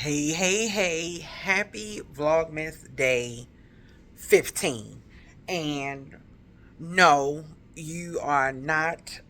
Hey, happy Vlogmas Day 15. And no, you are not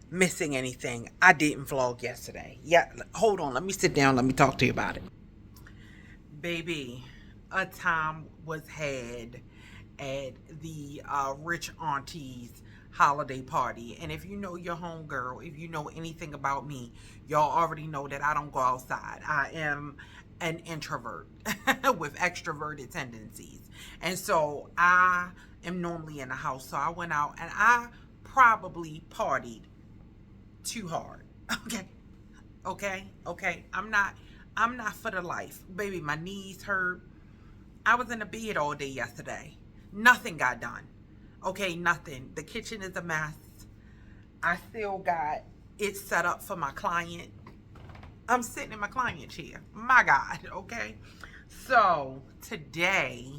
missing anything. I didn't vlog yesterday. Yeah, hold on. Let me sit down. Let me talk to you about it. Baby, a time was had at the rich auntie's holiday party. And if you know your homegirl, if you know anything about me, y'all already know that I don't go outside. I am an introvert with extroverted tendencies. And so I am normally in the house. So I went out and I probably partied too hard. Okay. Okay. I'm not for the life. Baby, my knees hurt. I was in the bed all day yesterday. Nothing got done. Okay, nothing. The kitchen is a mess. I still got it set up for my client. I'm sitting in my client chair. My God, okay? So, today,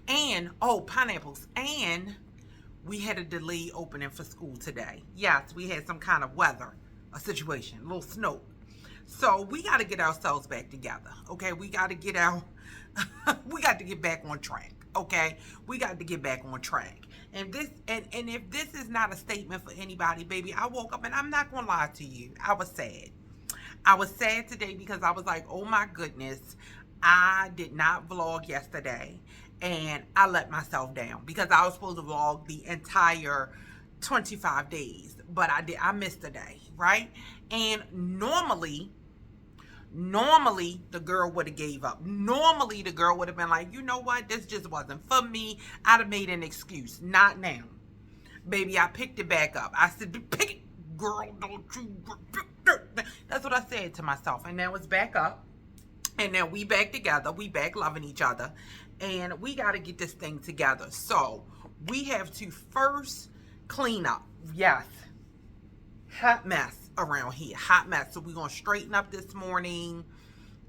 and, oh, pineapples, and we had a delayed opening for school today. Yes, we had some kind of weather, a situation, a little snow. So we got to get ourselves back together, okay? We got to get we got to get back on track, okay? We got to get back on track. And if this is not a statement for anybody, baby, I woke up and I'm not gonna lie to you, I was sad. I was sad today because I was like, oh my goodness, I did not vlog yesterday and I let myself down because I was supposed to vlog the entire 25 days, but I missed a day, right? And normally the girl would have gave up. Normally the girl would have been like, you know what, this just wasn't for me. I'd have made an excuse. Not now. Baby, I picked it back up. I said, pick it, girl, don't you. That's what I said to myself. And now it's back up. And now we back together. We back loving each other. And we got to get this thing together. So we have to first clean up. Yes. Hot mess around here. Hot mess. So we're going to straighten up this morning.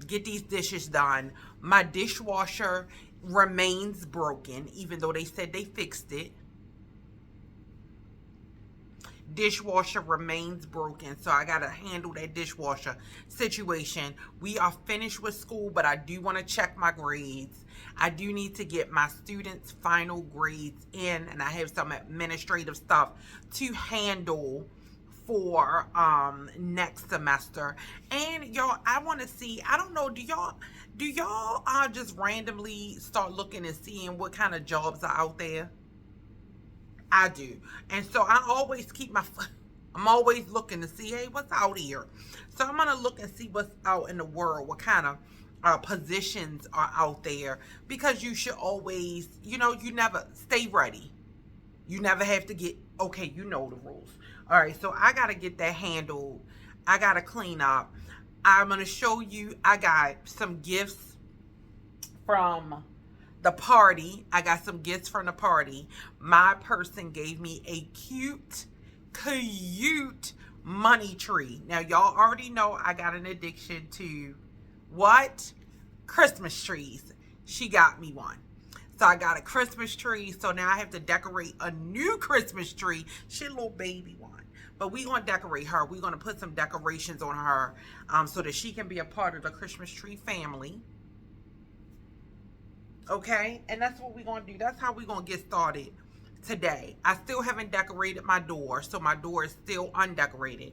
Get these dishes done. My dishwasher remains broken, even though they said they fixed it. Dishwasher remains broken, so I gotta handle that dishwasher situation. We are finished with school, but I do want to check my grades. I do need to get my students' final grades in, and I have some administrative stuff to handle for next semester. And y'all, I want to see, I don't know, do y'all just randomly start looking and seeing what kind of jobs are out there? I do. And so I always I'm always looking to see, hey, what's out here? So I'm going to look and see what's out in the world, what kind of positions are out there, because you should always, you never stay ready. You never have to get, okay, you know the rules. All right, so I got to get that handled. I got to clean up. I'm going to show you, I got some gifts from the party. I got some gifts from the party. My person gave me a cute money tree. Now, y'all already know I got an addiction to what? Christmas trees. She got me one. So I got a Christmas tree. So now I have to decorate a new Christmas tree. She a little baby one. But we're going to decorate her. We're going to put some decorations on her so that she can be a part of the Christmas tree family. Okay, and that's what we're going to do. That's how we're going to get started today. I still haven't decorated my door, so my door is still undecorated.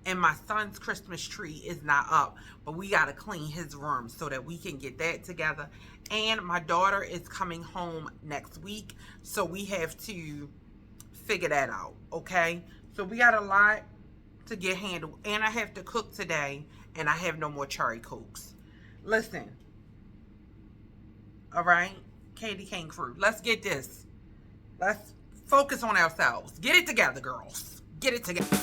And my son's Christmas tree is not up, but we got to clean his room so that we can get that together. And my daughter is coming home next week, so we have to figure that out, okay? So we got a lot to get handled. And I have to cook today, and I have no more cherry cokes. Listen. All right, Candy Cane crew, let's get this. Let's focus on ourselves. Get it together, girls. Get it together.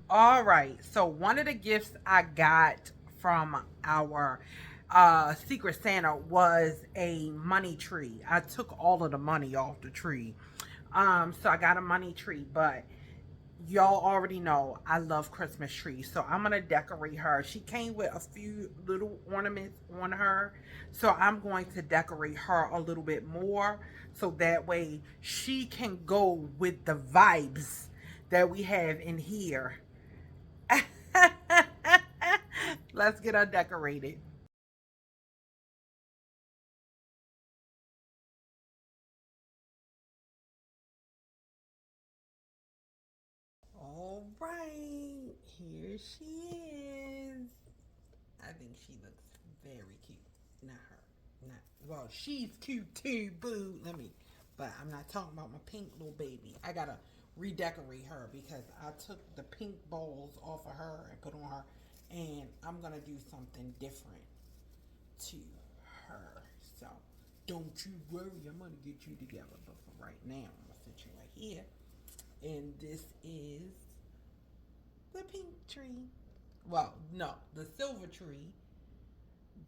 All right, so one of the gifts I got from our Secret Santa was a money tree. I took all of the money off the tree. So I got a money tree, but y'all already know I love Christmas trees, so I'm gonna decorate her. She came with a few little ornaments on her, so I'm going to decorate her a little bit more so that way she can go with the vibes that we have in here. Let's get her decorated. All right, here she is. I think she looks very cute. Not her. Not well, she's cute too, boo. But I'm not talking about my pink little baby. I gotta redecorate her because I took the pink balls off of her and put on her, and I'm gonna do something different to her. So don't you worry, I'm gonna get you together. But for right now, I'm gonna sit you right here, and this is the pink tree. Well, no, the silver tree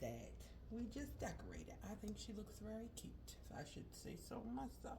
that we just decorated. I think she looks very cute, if I should say so myself.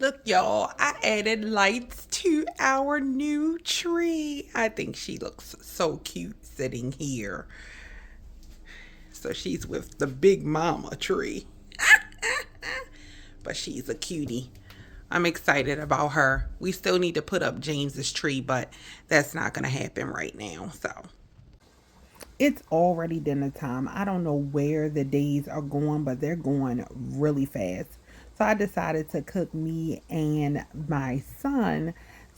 Look, y'all, I added lights to our new tree. I think she looks so cute sitting here. So she's with the big mama tree. But she's a cutie. I'm excited about her. We still need to put up James's tree, but that's not going to happen right now. So it's already dinner time. I don't know where the days are going, but they're going really fast. So I decided to cook me and my son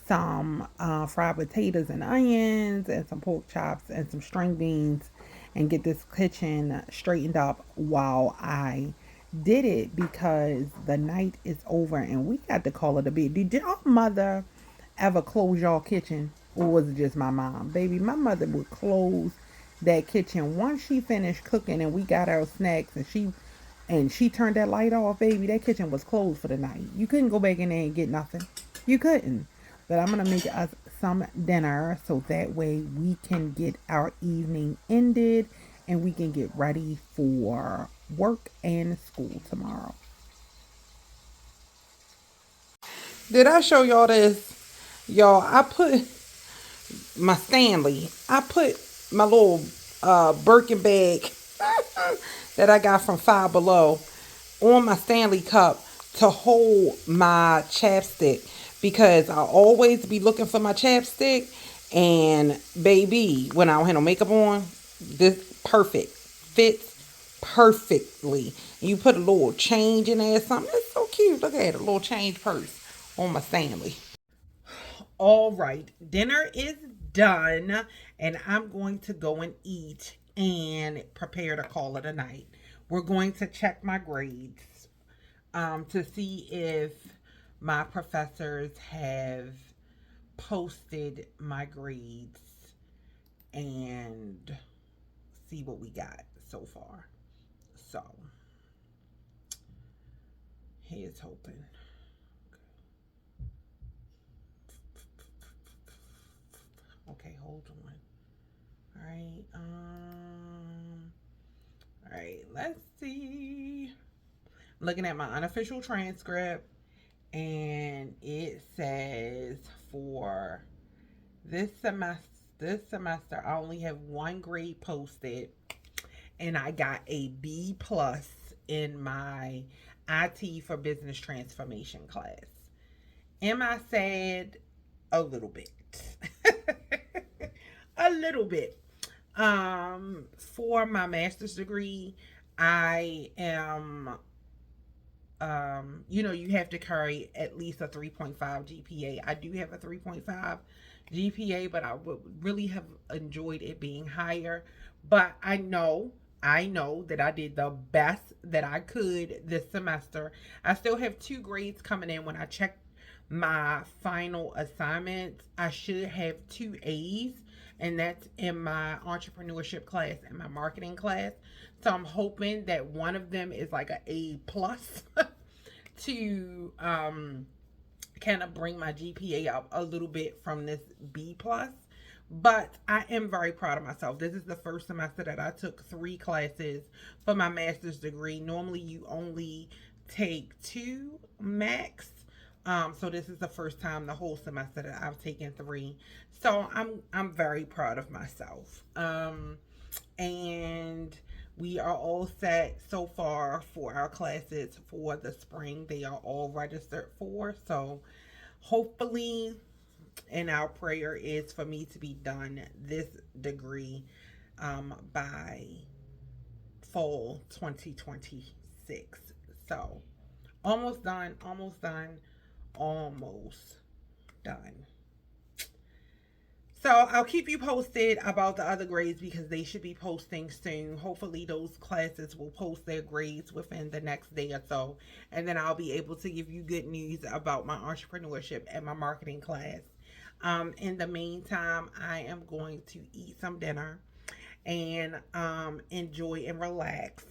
some fried potatoes and onions and some pork chops and some string beans and get this kitchen straightened up while I did it because the night is over and we got to call it a bit. Did your mother ever close y'all kitchen, or was it just my mom? Baby, my mother would close that kitchen once she finished cooking and we got our snacks and she turned that light off, baby. That kitchen was closed for the night. You couldn't go back in there and get nothing. You couldn't. But I'm gonna make us some dinner so that way we can get our evening ended and we can get ready for work and school tomorrow. Did I show y'all this? Y'all, I put my Stanley. I put my little Birkin bag that I got from Five Below on my Stanley cup to hold my chapstick because I always be looking for my chapstick. And baby, when I don't have no makeup on, this perfect fits perfectly. You put a little change in there or something. It's so cute. Look at it, a little change purse on my Stanley. All right, dinner is done, and I'm going to go and eat and prepare to call it a night. We're going to check my grades to see if my professors have posted my grades and see what we got so far. So, here's hoping. Okay, hold on. All right. All right. Let's see. I'm looking at my unofficial transcript, and it says for this semester, I only have one grade posted, and I got a B plus in my IT for business transformation class. Am I sad? A little bit. A little bit. For my master's degree, I am you have to carry at least a 3.5 GPA. I do have a 3.5 GPA, but I would really have enjoyed it being higher. But I know that I did the best that I could this semester. I still have two grades coming in when I check my final assignments, I should have 2 A's, and that's in my entrepreneurship class and my marketing class. So I'm hoping that one of them is like an A plus to kind of bring my GPA up a little bit from this B plus. But I am very proud of myself. This is the first semester that I took 3 classes for my master's degree. Normally, you only take 2 max. So this is the first time the whole semester that I've taken 3. So I'm very proud of myself. And we are all set so far for our classes for the spring. They are all registered for. So hopefully, and our prayer is for me to be done this degree by fall 2026. So almost done, almost done, almost done. So I'll keep you posted about the other grades because they should be posting soon. Hopefully those classes will post their grades within the next day or so. And then I'll be able to give you good news about my entrepreneurship and my marketing class. In the meantime, I am going to eat some dinner and enjoy and relax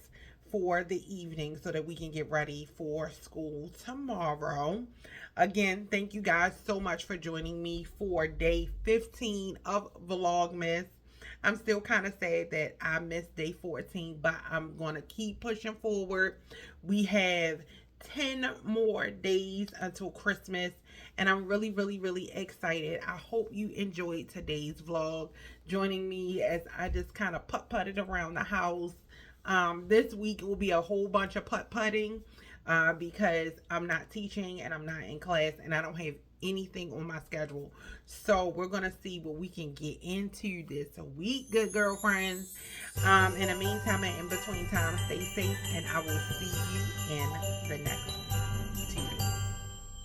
for the evening so that we can get ready for school tomorrow. Again, thank you guys so much for joining me for day 15 of Vlogmas. I'm still kind of sad that I missed day 14, but I'm going to keep pushing forward. We have 10 more days until Christmas, and I'm really, really, really excited. I hope you enjoyed today's vlog, joining me as I just kind of putt-putted around the house. This week will be a whole bunch of putt-putting because I'm not teaching and I'm not in class and I don't have anything on my schedule. So we're going to see what we can get into this week, good girlfriends. In the meantime and in between time, stay safe, and I will see you in the next one.